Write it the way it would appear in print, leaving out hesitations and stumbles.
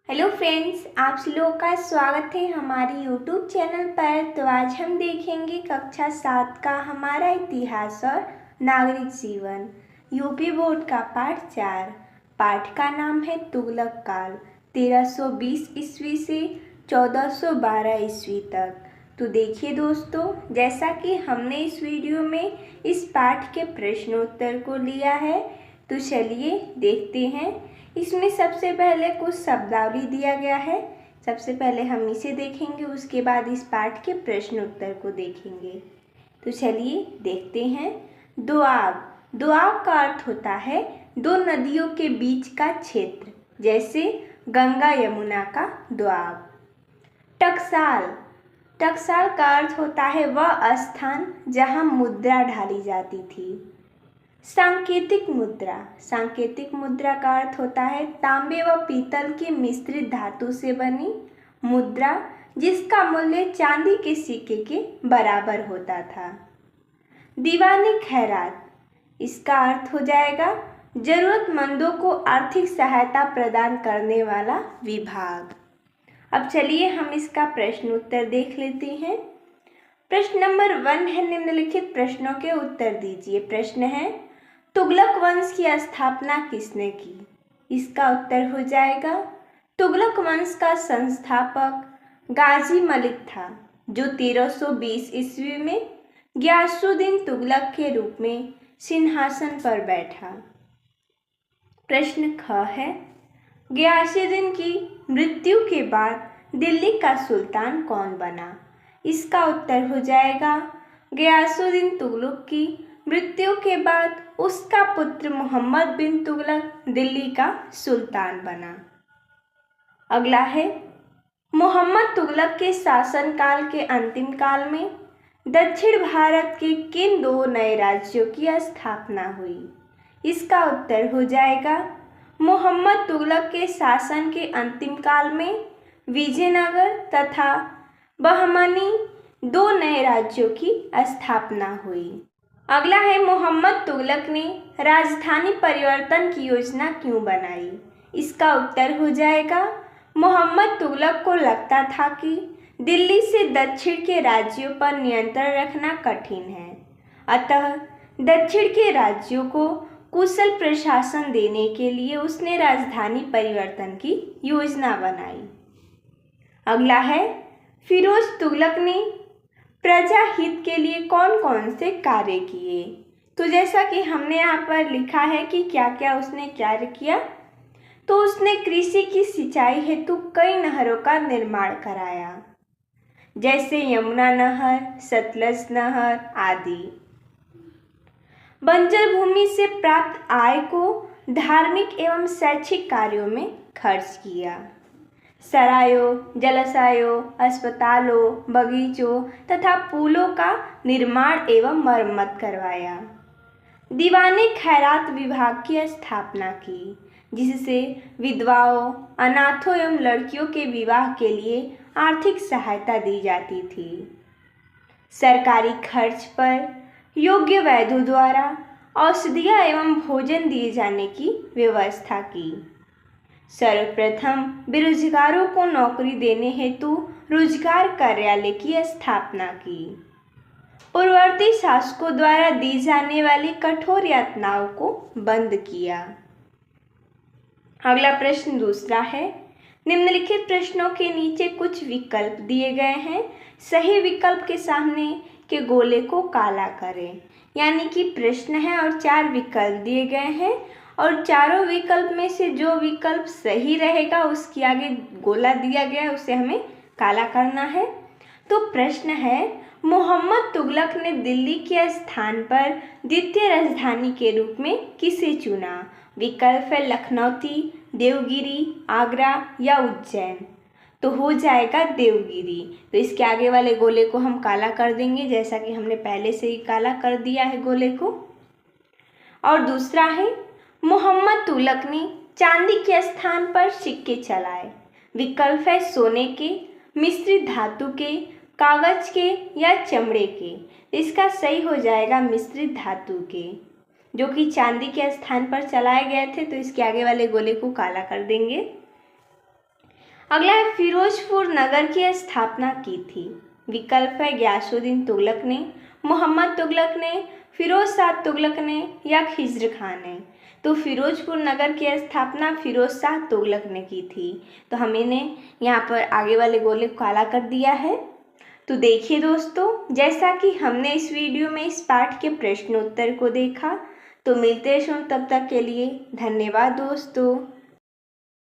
Hello friends, आप लोगों का स्वागत है हमारे यूट्यूब चैनल पर। तो आज हम देखेंगे कक्षा 7 का हमारा इतिहास और नागरिक जीवन यूपी बोर्ड का पाठ 4। पाठ का नाम है तुगलक काल 1320 ईस्वी से 1412 ईस्वी तक। तो देखिए दोस्तों, जैसा कि हमने इस वीडियो में इस पाठ के प्रश्नोत्तर को लिया है, तो चलिए देखते हैं। इसमें सबसे पहले कुछ शब्दावली दिया गया है। सबसे पहले हम इसे देखेंगे, उसके बाद इस पाठ के प्रश्न उत्तर को देखेंगे। तो चलिए देखते हैं। दोआब। दोआब का अर्थ होता है दो नदियों के बीच का क्षेत्र, जैसे गंगा यमुना का दोआब। टकसाल। टकसाल का अर्थ होता है वह स्थान जहां मुद्रा ढाली जाती थी। सांकेतिक मुद्रा। सांकेतिक मुद्रा का अर्थ होता है तांबे व पीतल की मिश्रित धातु से बनी मुद्रा, जिसका मूल्य चांदी के सिक्के के बराबर होता था। दीवानी खैरात। इसका अर्थ हो जाएगा जरूरतमंदों को आर्थिक सहायता प्रदान करने वाला विभाग। अब चलिए हम इसका प्रश्न उत्तर देख लेते हैं। प्रश्न नंबर 1 है, निम्नलिखित प्रश्नों के उत्तर दीजिए। प्रश्न है, तुगलक वंश की स्थापना किसने की? इसका उत्तर हो जाएगा तुगलक वंश का संस्थापक गाजी मलिक था, जो 1320 ईस्वी में गियासुद्दीन तुगलक के रूप में सिंहासन पर बैठा। प्रश्न ख है, गियासुद्दीन की मृत्यु के बाद दिल्ली का सुल्तान कौन बना? इसका उत्तर हो जाएगा गियासुद्दीन तुगलक की मृत्यु के बाद उसका पुत्र मोहम्मद बिन तुगलक दिल्ली का सुल्तान बना। अगला है, मोहम्मद तुगलक के शासनकाल के अंतिम काल में दक्षिण भारत के किन दो नए राज्यों की स्थापना हुई? इसका उत्तर हो जाएगा मोहम्मद तुगलक के शासन के अंतिम काल में विजयनगर तथा बहमनी दो नए राज्यों की स्थापना हुई। अगला है, मोहम्मद तुगलक ने राजधानी परिवर्तन की योजना क्यों बनाई? इसका उत्तर हो जाएगा मोहम्मद तुगलक को लगता था कि दिल्ली से दक्षिण के राज्यों पर नियंत्रण रखना कठिन है, अतः दक्षिण के राज्यों को कुशल प्रशासन देने के लिए उसने राजधानी परिवर्तन की योजना बनाई। अगला है, फिरोज तुगलक ने प्रजा हित के लिए कौन कौन से कार्य किए? तो जैसा कि हमने यहाँ पर लिखा है कि क्या क्या उसने कार्य किया, तो उसने कृषि की सिंचाई हेतु कई नहरों का निर्माण कराया, जैसे यमुना नहर, सतलज नहर आदि। बंजर भूमि से प्राप्त आय को धार्मिक एवं शैक्षिक कार्यों में खर्च किया। सरायों, जलाशयों, अस्पतालों, बगीचों तथा पुलों का निर्माण एवं मरम्मत करवाया। दीवाने खैरात विभाग की स्थापना की, जिससे विधवाओं, अनाथों एवं लड़कियों के विवाह के लिए आर्थिक सहायता दी जाती थी। सरकारी खर्च पर योग्य वैद्यों द्वारा औषधियाँ एवं भोजन दिए जाने की व्यवस्था की। सर्वप्रथम बेरोजगारों को नौकरी देने हेतु रोजगार कार्यालय की स्थापना की। पूर्ववर्ती शासकों द्वारा दी जाने वाली कठोर यातनाओं को बंद किया। अगला प्रश्न दूसरा है, निम्नलिखित प्रश्नों के नीचे कुछ विकल्प दिए गए हैं, सही विकल्प के सामने के गोले को काला करें। यानी कि प्रश्न है और 4 विकल्प दिए गए हैं, और चारों विकल्प में से जो विकल्प सही रहेगा उसके आगे गोला दिया गया है, उसे हमें काला करना है। तो प्रश्न है, मोहम्मद तुगलक ने दिल्ली के स्थान पर द्वितीय राजधानी के रूप में किसे चुना? विकल्प है लखनऊ, देवगिरी, आगरा या उज्जैन। तो हो जाएगा देवगिरी। तो इसके आगे वाले गोले को हम काला कर देंगे, जैसा कि हमने पहले से ही काला कर दिया है गोले को। और दूसरा है, मोहम्मद तुगलक ने चांदी के स्थान पर सिक्के चलाए। विकल्प है सोने के, मिश्रित धातु के, कागज के या चमड़े के। इसका सही हो जाएगा मिश्रित धातु के, जो कि चांदी के स्थान पर चलाए गए थे। तो इसके आगे वाले गोले को काला कर देंगे। अगला है फिरोजपुर नगर की स्थापना की थी। विकल्प है गयासुद्दीन तुगलक ने, मोहम्मद तुगलक ने, फिरोज शाह तुगलक ने या खिज्र खान ने। तो फिरोजपुर नगर की स्थापना फिरोज शाह तुगलक ने की थी। तो हमने यहाँ पर आगे वाले गोले को काला कर दिया है। तो देखिए दोस्तों, जैसा कि हमने इस वीडियो में इस पाठ के प्रश्नोत्तर को देखा, तो मिलते हैं तब तक के लिए धन्यवाद दोस्तों।